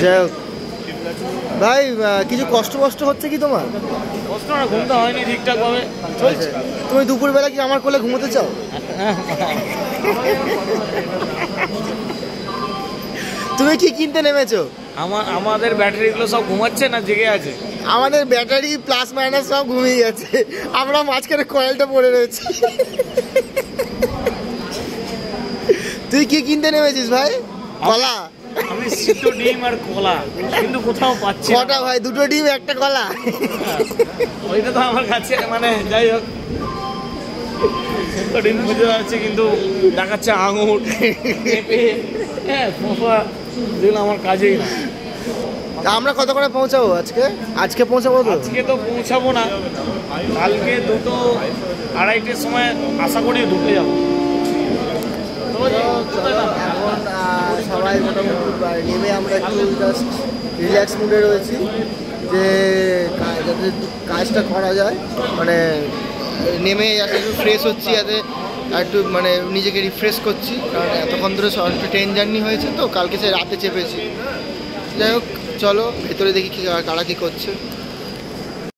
যাই হোক ভাই, কিছু কষ্ট হচ্ছে কি তোমার? কষ্ট না, ঘুমটা হয়নি ঠিকঠাক ভাবে চলছে। তুমি দুপুরবেলা কি আমার কোলে ঘুমোতে চাও? তুমি কি কিনতে নেমেছো? আমাদের ব্যাটারিগুলো সব ঘুমাচ্ছে না জেগে আছে? আমাদের ব্যাটারি প্লাস মাইনাস সব ঘুমিয়ে গেছে, আমরা মাঝখানে কয়েলটা পড়ে রয়েছি। তুই কি কিনতে নেমেছিস ভাই? কলা? আমি সিদ্ধ ডিম আর কলা, কিন্তু কোথাও পাচ্ছি না। কটা ভাই? দুটো ডিম একটা কলা? ওইটা তো আমার কাছে মানে যাই হোক, সিদ্ধ ডিম খুঁজে যাচ্ছে কিন্তু দেখাচ্ছে আঙুর, পেঁপে, হ্যাঁ যেগুলো আমার কাজেই না। আমরা কত করে পৌঁছাবো আজকে পৌঁছাবো তো? আজকে তো পৌঁছাবো না, কালকে 2:30-2:30 সময় আশা করি ঢুকে যাবো। এখন সবাই মোটামুটি নেমে আমরা একটু জাস্ট রিল্যাক্স মুডে রয়েছি, যে যাতে কাজটা করা যায়, মানে নেমে যাতে একটু ফ্রেশ হচ্ছি, যাতে একটু মানে নিজেকে রিফ্রেশ করছি, কারণ এতক্ষণ ধরে একটু ট্রেন জার্নি হয়েছে তো, কালকে সে রাতে চেপেছি। যাই হোক চলো ভেতরে দেখি কারা কী করছে।